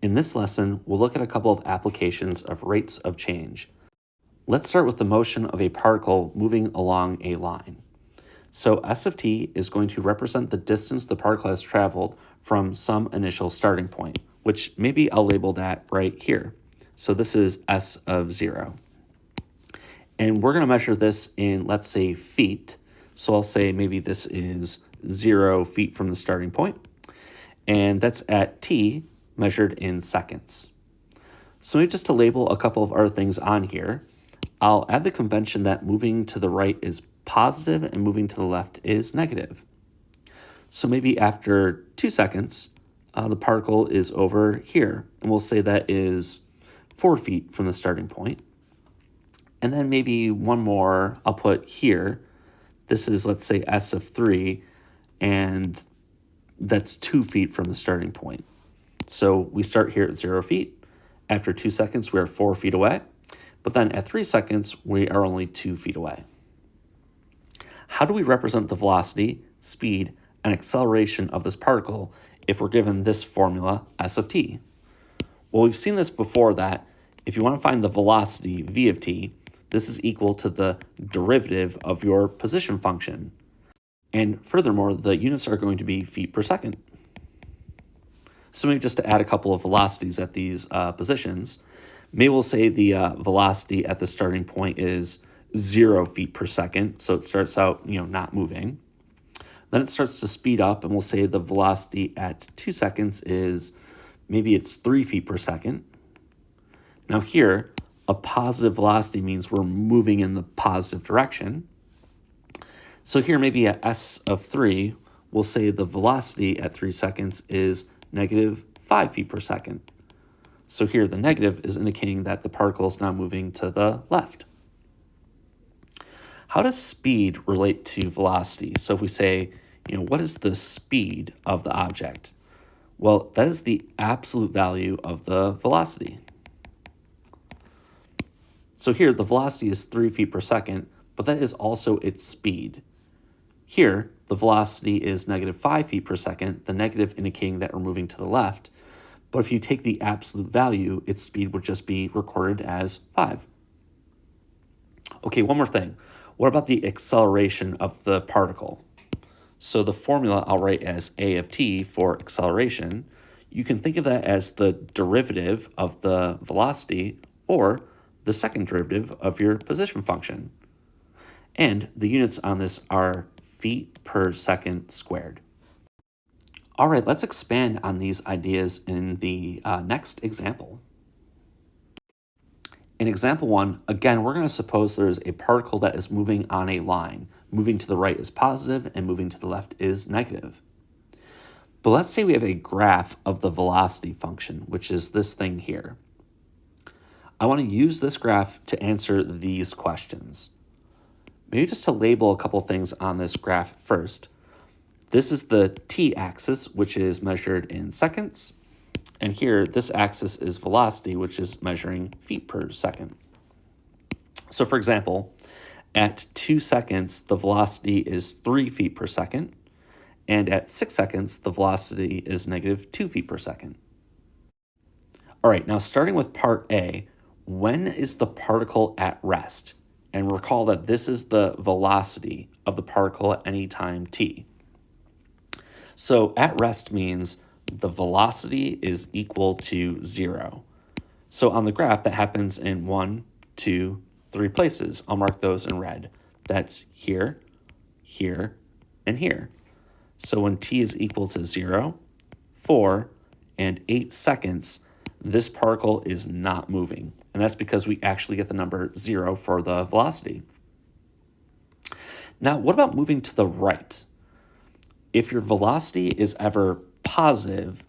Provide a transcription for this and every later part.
In this lesson, we'll look at a couple of applications of rates of change. Let's start with the motion of a particle moving along a line. So S of t is going to represent the distance the particle has traveled from some initial starting point, which maybe I'll label that right here. So this is S of 0. And we're going to measure this in, let's say, feet. So I'll say maybe this is 0 feet from the starting point. And that's at t measured in seconds. So maybe just to label a couple of other things on here, I'll add the convention that moving to the right is positive and moving to the left is negative. So maybe after 2 seconds, the particle is over here, and we'll say that is 4 feet from the starting point. And then maybe one more I'll put here. This is, let's say, S of 3, and that's 2 feet from the starting point. So we start here at 0 feet. After 2 seconds, we are 4 feet away. But then at 3 seconds, we are only 2 feet away. How do we represent the velocity, speed, and acceleration of this particle if we're given this formula, S of t? Well, we've seen this before, that if you want to find the velocity, v of t, this is equal to the derivative of your position function. And furthermore, the units are going to be feet per second. So maybe just to add a couple of velocities at these positions, maybe we'll say the velocity at the starting point is 0 feet per second. So it starts out, not moving. Then it starts to speed up, and we'll say the velocity at 2 seconds is, maybe it's 3 feet per second. Now here, a positive velocity means we're moving in the positive direction. So here, maybe at S of 3, we'll say the velocity at 3 seconds is negative 5 feet per second. So here, the negative is indicating that the particle is now moving to the left. How does speed relate to velocity? So if we say, what is the speed of the object? Well, that is the absolute value of the velocity. So here, the velocity is 3 feet per second, but that is also its speed. Here, the velocity is negative 5 feet per second, the negative indicating that we're moving to the left. But if you take the absolute value, its speed would just be recorded as 5. Okay, one more thing. What about the acceleration of the particle? So the formula I'll write as a of t for acceleration. You can think of that as the derivative of the velocity or the second derivative of your position function. And the units on this are feet per second squared. All right, let's expand on these ideas in the next example. In example 1, again, we're going to suppose there's a particle that is moving on a line. Moving to the right is positive and moving to the left is negative. But let's say we have a graph of the velocity function, which is this thing here. I want to use this graph to answer these questions. Maybe just to label a couple things on this graph first. This is the t-axis, which is measured in seconds. And here, this axis is velocity, which is measuring feet per second. So for example, at 2 seconds, the velocity is 3 feet per second. And at 6 seconds, the velocity is negative 2 feet per second. All right, now starting with part A, when is the particle at rest? And recall that this is the velocity of the particle at any time t. So at rest means the velocity is equal to 0. So on the graph, that happens in 1, 2, 3 places. I'll mark those in red. That's here, here, and here. So when t is equal to 0, 4, and 8 seconds, this particle is not moving. And that's because we actually get the number 0 for the velocity. Now, what about moving to the right? If your velocity is ever positive,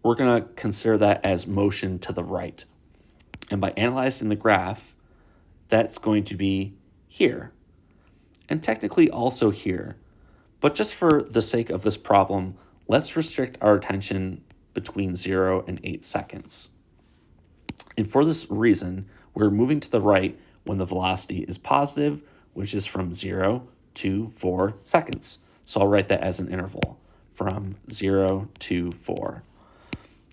we're going to consider that as motion to the right. And by analyzing the graph, that's going to be here. And technically also here. But just for the sake of this problem, let's restrict our attention between 0 and 8 seconds. And for this reason, we're moving to the right when the velocity is positive, which is from 0 to 4 seconds. So I'll write that as an interval from 0 to 4.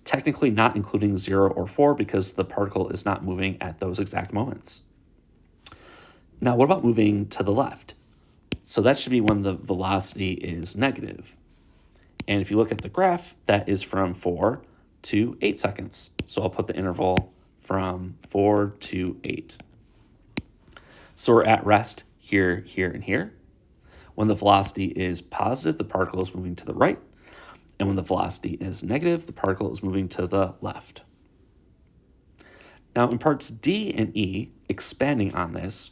technically not including 0 or 4 because the particle is not moving at those exact moments. Now, what about moving to the left? So that should be when the velocity is negative. And if you look at the graph, that is from 4 to 8 seconds. So I'll put the interval from 4 to 8. So we're at rest here, here, and here. When the velocity is positive, the particle is moving to the right. And when the velocity is negative, the particle is moving to the left. Now in parts D and E, expanding on this,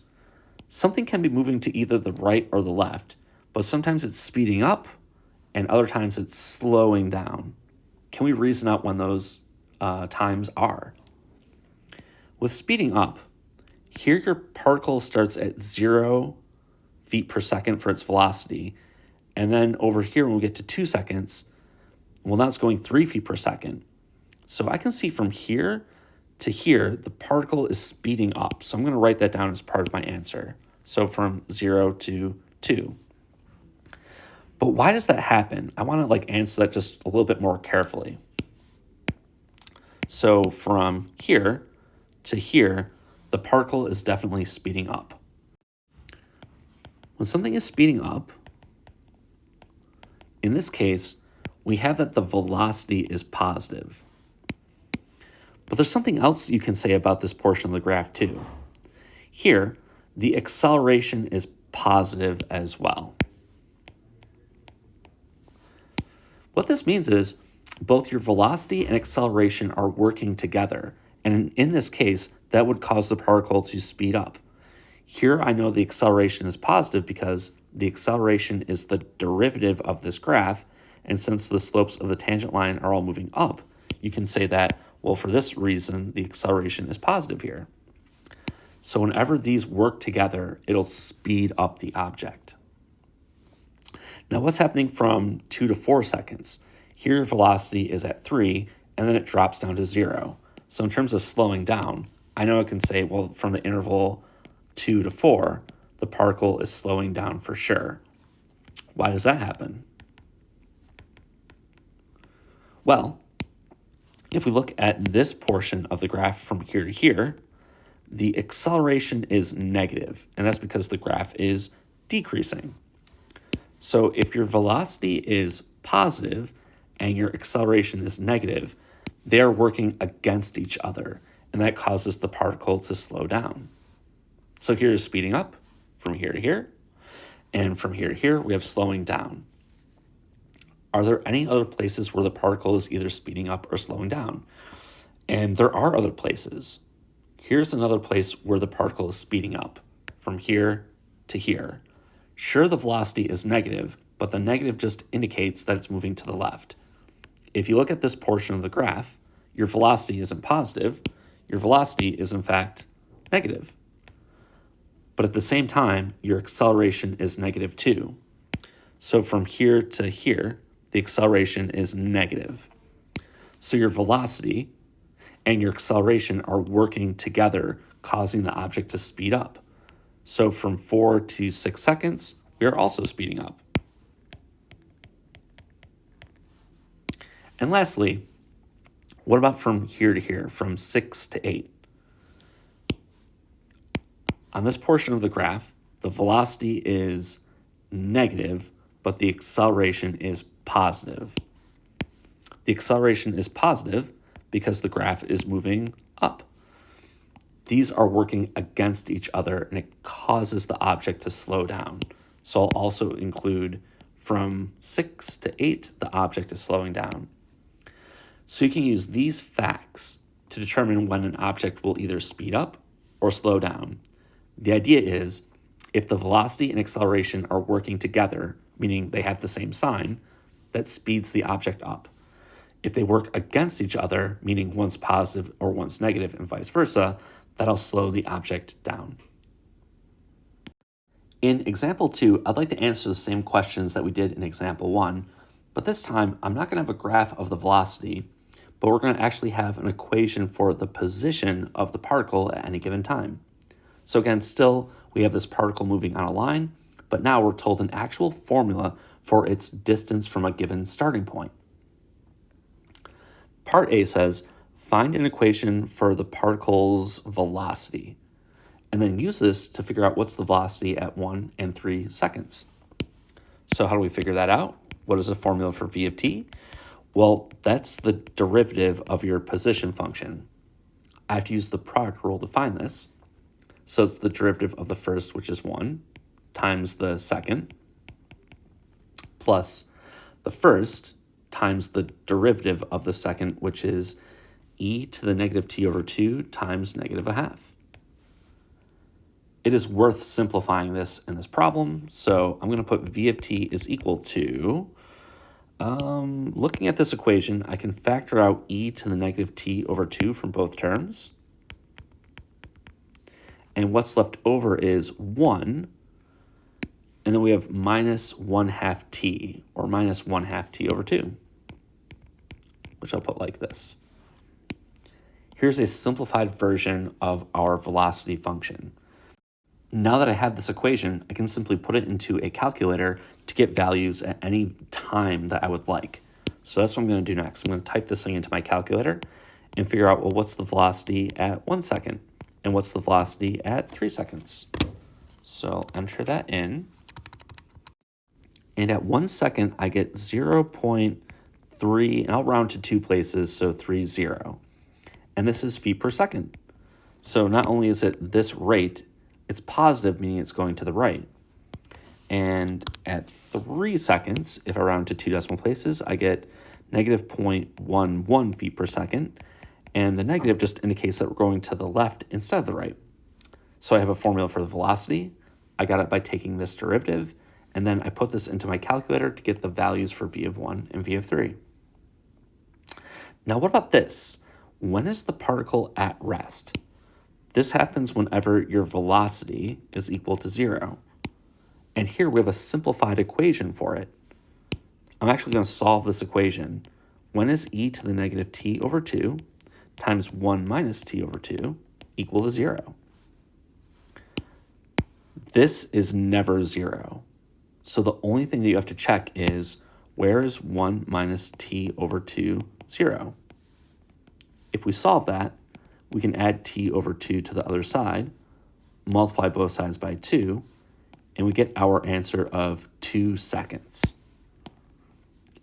something can be moving to either the right or the left, but sometimes it's speeding up and other times it's slowing down. Can we reason out when those times are? With speeding up, here your particle starts at 0 feet per second for its velocity, and then over here when we get to 2 seconds, well, now it's going 3 feet per second. So I can see from here to here, the particle is speeding up. So I'm going to write that down as part of my answer. So from 0 to 2. But why does that happen? I want to answer that just a little bit more carefully. So from here to here, the particle is definitely speeding up. When something is speeding up, in this case, we have that the velocity is positive. But there's something else you can say about this portion of the graph too. Here, the acceleration is positive as well. What this means is both your velocity and acceleration are working together. And in this case, that would cause the particle to speed up. Here, I know the acceleration is positive because the acceleration is the derivative of this graph. And since the slopes of the tangent line are all moving up, you can say that, well, for this reason, the acceleration is positive here. So whenever these work together, it'll speed up the object. Now what's happening from 2 to 4 seconds? Here your velocity is at 3, and then it drops down to 0. So in terms of slowing down, I know I can say, well, from the interval 2 to 4, the particle is slowing down for sure. Why does that happen? Well, if we look at this portion of the graph from here to here, the acceleration is negative, and that's because the graph is decreasing. So if your velocity is positive and your acceleration is negative, they're working against each other, and that causes the particle to slow down. So here is speeding up from here to here, and from here to here, we have slowing down. Are there any other places where the particle is either speeding up or slowing down? And there are other places. Here's another place where the particle is speeding up from here to here. Sure, the velocity is negative, but the negative just indicates that it's moving to the left. If you look at this portion of the graph, your velocity isn't positive. Your velocity is, in fact, negative. But at the same time, your acceleration is negative too. So from here to here, the acceleration is negative. So your velocity and your acceleration are working together, causing the object to speed up. So from 4 to 6 seconds, we are also speeding up. And lastly, what about from here to here, from 6 to 8? On this portion of the graph, the velocity is negative, but the acceleration is positive. The acceleration is positive because the graph is moving up. These are working against each other, and it causes the object to slow down. So I'll also include from 6 to 8, the object is slowing down. So you can use these facts to determine when an object will either speed up or slow down. The idea is, if the velocity and acceleration are working together, meaning they have the same sign, that speeds the object up. If they work against each other, meaning one's positive or one's negative and vice versa, that'll slow the object down. In example 2, I'd like to answer the same questions that we did in example 1, but this time I'm not going to have a graph of the velocity, but we're going to actually have an equation for the position of the particle at any given time. So again, still, we have this particle moving on a line, but now we're told an actual formula for its distance from a given starting point. Part A says, find an equation for the particle's velocity, and then use this to figure out what's the velocity at 1 and 3 seconds. So how do we figure that out? What is the formula for v of t? Well, that's the derivative of your position function. I have to use the product rule to find this. So it's the derivative of the first, which is 1, times the second, plus the first times the derivative of the second, which is e to the negative t over 2 times negative a half. It is worth simplifying this in this problem, so I'm going to put v of t is equal to, looking at this equation, I can factor out e to the negative t over 2 from both terms. And what's left over is 1, and then we have minus 1/2 t, or minus 1/2 t over 2, which I'll put like this. Here's a simplified version of our velocity function. Now that I have this equation, I can simply put it into a calculator to get values at any time that I would like. So that's what I'm going to do next. I'm going to type this thing into my calculator and figure out, well, what's the velocity at 1 second? And what's the velocity at 3 seconds? So I'll enter that in. And at 1 second, I get 0.3, and I'll round to 2 places, so 30. And this is feet per second. So not only is it this rate, it's positive, meaning it's going to the right. And at 3 seconds, if I round to 2 decimal places, I get negative 0.11 feet per second. And the negative just indicates that we're going to the left instead of the right. So I have a formula for the velocity. I got it by taking this derivative, and then I put this into my calculator to get the values for v of 1 and v of 3. Now what about this? When is the particle at rest? This happens whenever your velocity is equal to 0. And here we have a simplified equation for it. I'm actually going to solve this equation. When is e to the negative t over 2 times 1 minus t over 2 equal to 0? This is never 0. So the only thing that you have to check is, where is 1 minus t over 2 0? If we solve that, we can add t over 2 to the other side, multiply both sides by 2, and we get our answer of 2 seconds.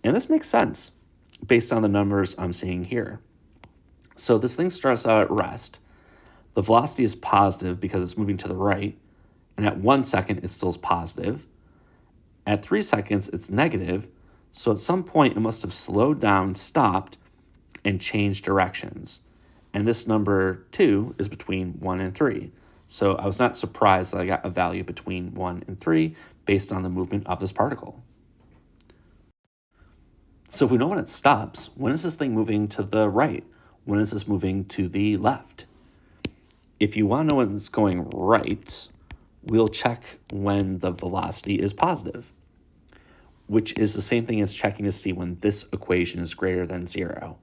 And this makes sense based on the numbers I'm seeing here. So this thing starts out at rest. The velocity is positive because it's moving to the right, and at 1 second it still is positive. At 3 seconds it's negative, so at some point it must have slowed down, stopped, and changed directions. And this number 2 is between 1 and 3. So I was not surprised that I got a value between 1 and 3 based on the movement of this particle. So if we know when it stops, when is this thing moving to the right? When is this moving to the left? If you want to know when it's going right, we'll check when the velocity is positive, which is the same thing as checking to see when this equation is greater than 0.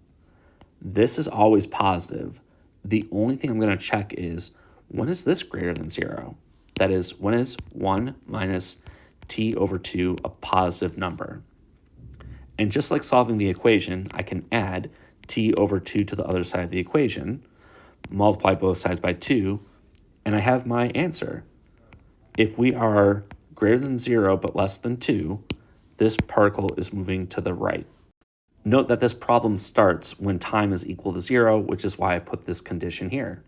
This is always positive. The only thing I'm going to check is, when is this greater than 0? That is, when is 1 minus t over 2 a positive number? And just like solving the equation, I can add t over 2 to the other side of the equation, multiply both sides by 2, and I have my answer. If we are greater than 0 but less than 2, this particle is moving to the right. Note that this problem starts when time is equal to 0, which is why I put this condition here.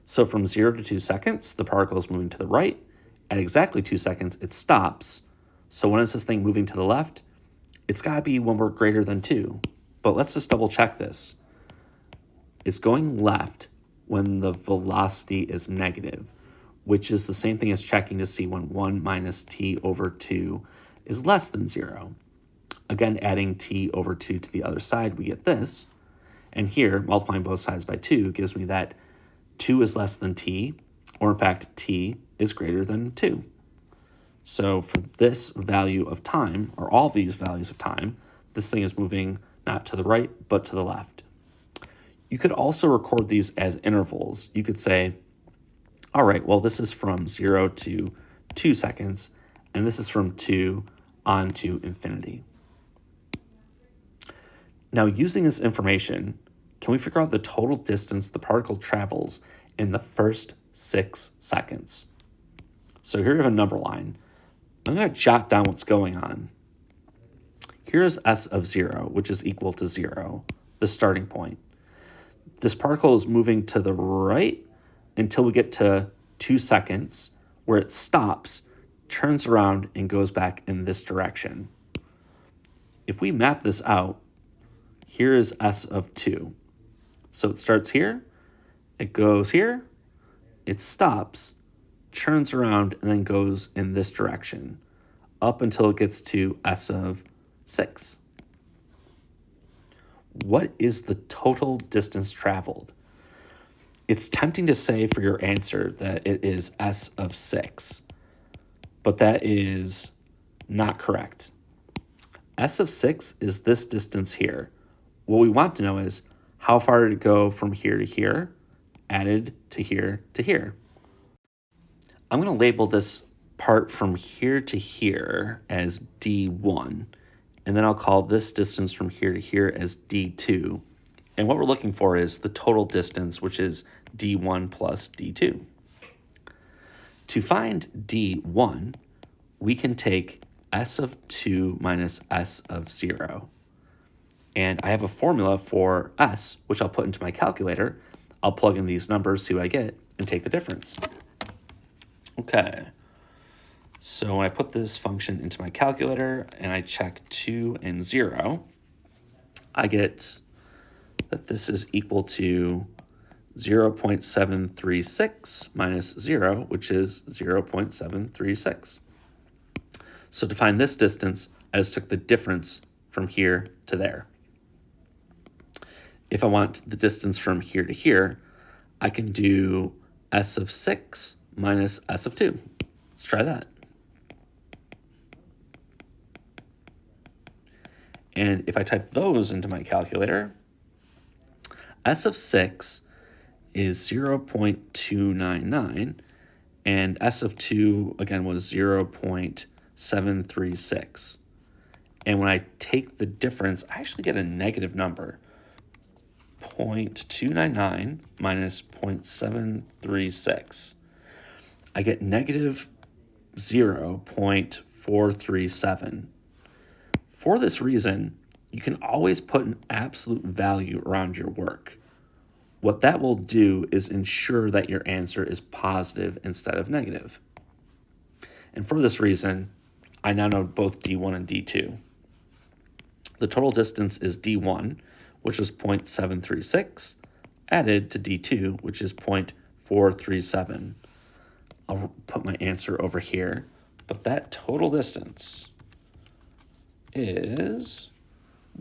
So from 0 to 2 seconds, the particle is moving to the right. At exactly 2 seconds, it stops. So when is this thing moving to the left? It's got to be when we're greater than 2. But let's just double check this. It's going left when the velocity is negative, which is the same thing as checking to see when 1 minus t over 2 is less than 0. Again, adding t over 2 to the other side, we get this. And here, multiplying both sides by 2 gives me that 2 is less than t, or in fact, t is greater than 2. So for this value of time, or all these values of time, this thing is moving not to the right, but to the left. You could also record these as intervals. You could say, all right, well, this is from 0 to 2 seconds, and this is from 2 on to infinity. Now, using this information, can we figure out the total distance the particle travels in the first 6 seconds? So here we have a number line. I'm going to jot down what's going on. Here's s of 0, which is equal to 0, the starting point. This particle is moving to the right until we get to 2 seconds, where it stops, turns around, and goes back in this direction. If we map this out, here is s of 2. So it starts here, it goes here, it stops, turns around, and then goes in this direction, up until it gets to s of 6. What is the total distance traveled? It's tempting to say for your answer that it is s of 6, but that is not correct. S of 6 is this distance here. What we want to know is how far did it go from here to here, added to here to here. I'm going to label this part from here to here as D1, and then I'll call this distance from here to here as D2. And what we're looking for is the total distance, which is D1 plus D2. To find D1, we can take s of 2 minus s of 0. And I have a formula for s, which I'll put into my calculator. I'll plug in these numbers, see what I get, and take the difference. Okay, so when I put this function into my calculator and I check 2 and 0, I get that this is equal to 0.736 minus 0, which is 0.736. So to find this distance, I just took the difference from here to there. If I want the distance from here to here, I can do s of 6 minus s of 2. Let's try that. And if I type those into my calculator, s of 6 is 0.299, and s of 2, again, was 0.736. And when I take the difference, I actually get a negative number. 0.299 minus 0.736. I get negative 0.437. For this reason, you can always put an absolute value around your work. What that will do is ensure that your answer is positive instead of negative. And for this reason, I now know both D1 and D2. The total distance is D1, which is 0.736, added to D2, which is 0.437. I'll put my answer over here, but that total distance is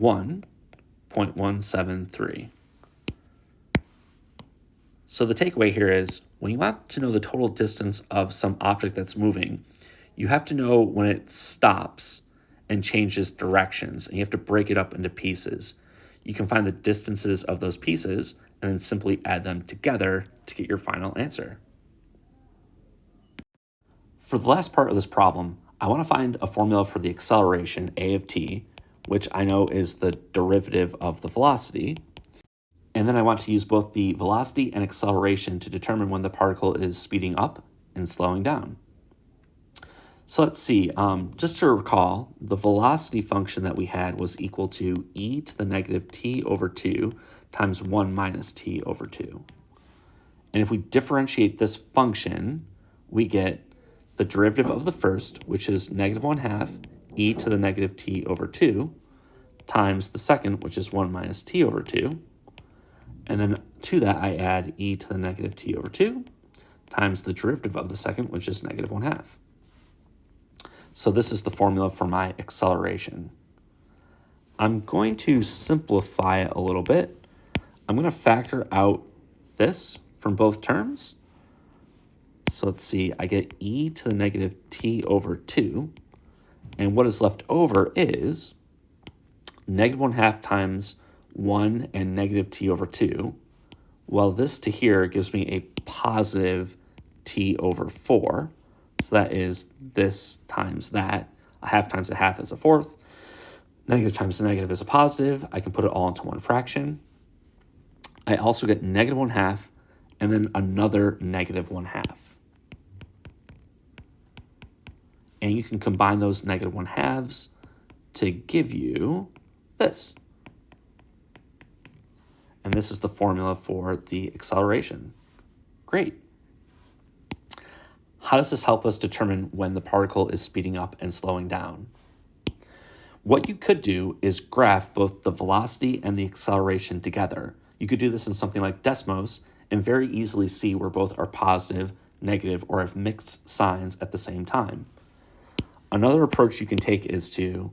1.173. So the takeaway here is when you want to know the total distance of some object that's moving, you have to know when it stops and changes directions, and you have to break it up into pieces. You can find the distances of those pieces and then simply add them together to get your final answer. For the last part of this problem, I want to find a formula for the acceleration, a of t, which I know is the derivative of the velocity. And then I want to use both the velocity and acceleration to determine when the particle is speeding up and slowing down. So let's see, just to recall, the velocity function that we had was equal to e to the negative t over 2 times 1 minus t over 2. And if we differentiate this function, we get the derivative of the first, which is negative 1/2 e to the negative t over 2, times the second, which is 1 minus t over 2. And then to that, I add e to the negative t over 2 times the derivative of the second, which is negative 1/2. So this is the formula for my acceleration. I'm going to simplify it a little bit. I'm going to factor out this from both terms. So let's see, I get e to the negative t over 2. And what is left over is negative 1/2 times 1 and negative t over 2. Well, this to here gives me a positive t over 4. So that is this times that. A half times a half is a fourth. Negative times a negative is a positive. I can put it all into one fraction. I also get negative 1/2 and then another negative 1/2. And you can combine those negative 1/2s to give you this. And this is the formula for the acceleration. Great. How does this help us determine when the particle is speeding up and slowing down? What you could do is graph both the velocity and the acceleration together. You could do this in something like Desmos and very easily see where both are positive, negative, or have mixed signs at the same time. Another approach you can take is to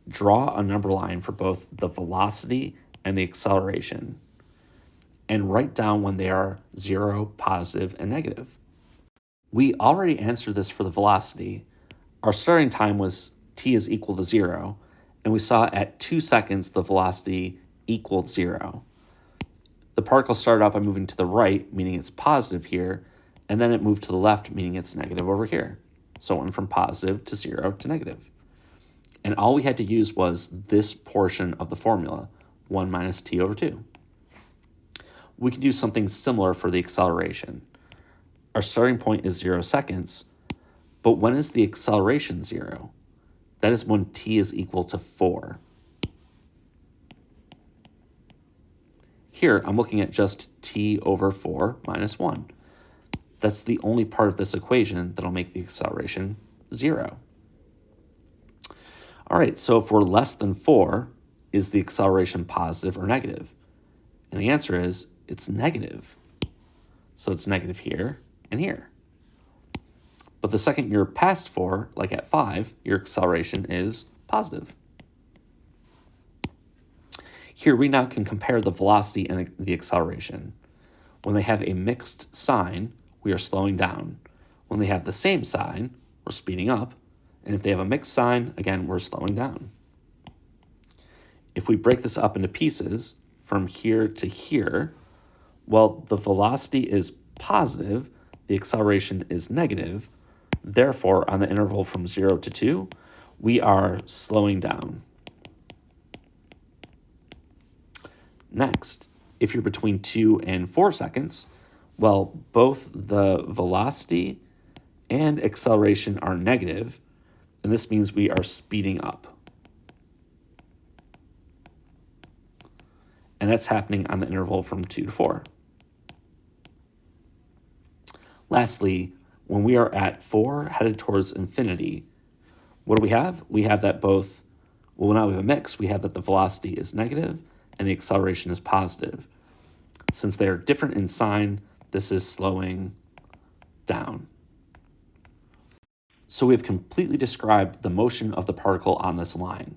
draw a number line for both the velocity and the acceleration and write down when they are 0, positive, and negative. We already answered this for the velocity. Our starting time was t is equal to 0, and we saw at 2 seconds the velocity equaled 0. The particle started out by moving to the right, meaning it's positive here, and then it moved to the left, meaning it's negative over here. So it went from positive to 0 to negative. And all we had to use was this portion of the formula, 1 minus t over 2. We can do something similar for the acceleration. Our starting point is 0 seconds, but when is the acceleration 0? That is when t is equal to 4. Here, I'm looking at just t over 4 minus 1. That's the only part of this equation that'll make the acceleration 0. All right, so if we're less than 4, is the acceleration positive or negative? And the answer is it's negative. So it's negative here and here. But the second you're past 4, like at 5, your acceleration is positive. Here we now can compare the velocity and the acceleration. When they have a mixed sign, we are slowing down. When they have the same sign, we're speeding up. And if they have a mixed sign, again, we're slowing down. If we break this up into pieces from here to here, well, the velocity is positive, the acceleration is negative. Therefore, on the interval from 0 to 2, we are slowing down. Next, if you're between 2 and 4 seconds, well, both the velocity and acceleration are negative, and this means we are speeding up. And that's happening on the interval from 2 to 4. Lastly, when we are at 4 headed towards infinity, what do we have? We have that both, well, now we have a mix. We have that the velocity is negative and the acceleration is positive. Since they are different in sign, this is slowing down. So we have completely described the motion of the particle on this line.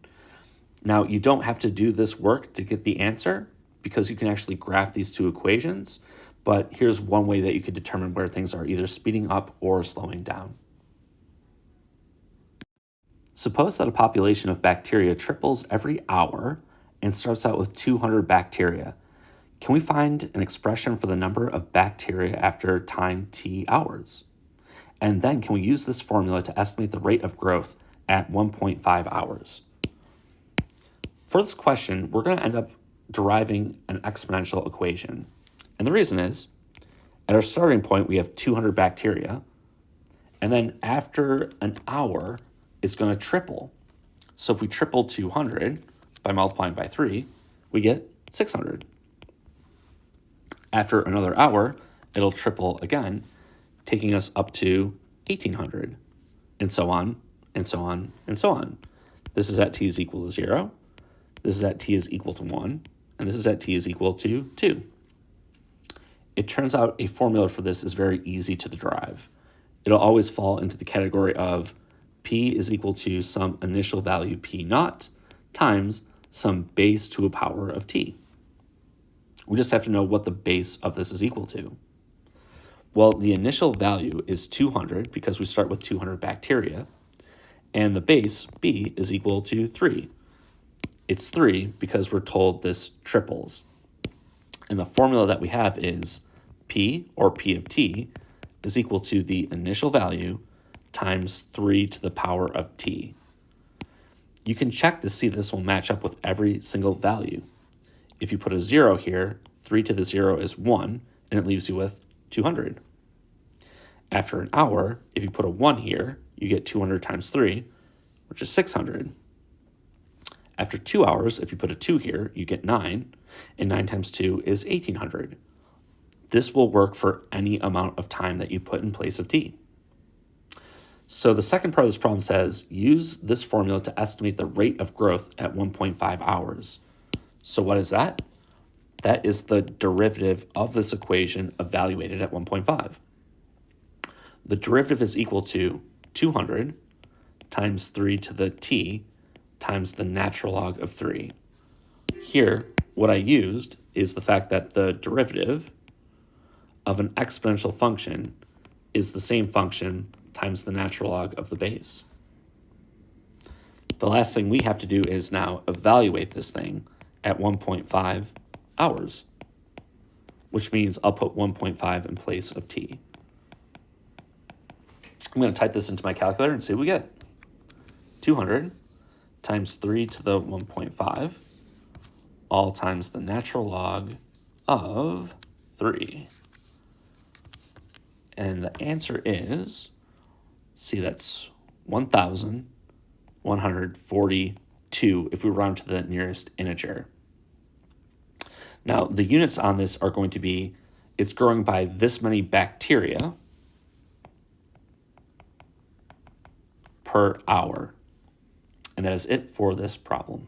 Now, you don't have to do this work to get the answer because you can actually graph these two equations, but here's one way that you could determine where things are either speeding up or slowing down. Suppose that a population of bacteria triples every hour and starts out with 200 bacteria. Can we find an expression for the number of bacteria after time t hours? And then can we use this formula to estimate the rate of growth at 1.5 hours? For this question, we're going to end up deriving an exponential equation. And the reason is, at our starting point, we have 200 bacteria. And then after an hour, it's going to triple. So if we triple 200 by multiplying by 3, we get 600. After another hour, it'll triple again, taking us up to 1800, and so on, and so on, and so on. This is at t is equal to 0, this is at t is equal to 1, and this is at t is equal to 2. It turns out a formula for this is very easy to derive. It'll always fall into the category of p is equal to some initial value p naught times some base to a power of t. We just have to know what the base of this is equal to. Well, the initial value is 200 because we start with 200 bacteria, and the base, b, is equal to 3. It's 3 because we're told this triples. And the formula that we have is p, or p of t, is equal to the initial value times 3 to the power of t. You can check to see this will match up with every single value. If you put a 0 here, 3 to the 0 is 1, and it leaves you with 200. After an hour, if you put a 1 here, you get 200 times 3, which is 600. After 2 hours, if you put a 2 here, you get 9, and 9 times 2 is 1800. This will work for any amount of time that you put in place of t. So the second part of this problem says, use this formula to estimate the rate of growth at 1.5 hours. So what is that? That is the derivative of this equation evaluated at 1.5. The derivative is equal to 200 times 3 to the t times the natural log of 3. Here, what I used is the fact that the derivative of an exponential function is the same function times the natural log of the base. The last thing we have to do is now evaluate this thing at 1.5 hours, which means I'll put 1.5 in place of t. I'm going to type this into my calculator and see what we get. 200 times 3 to the 1.5, all times the natural log of 3. And the answer is, see, that's 1,142 if we round to the nearest integer. Now, the units on this are going to be, it's growing by this many bacteria per hour. And that is it for this problem.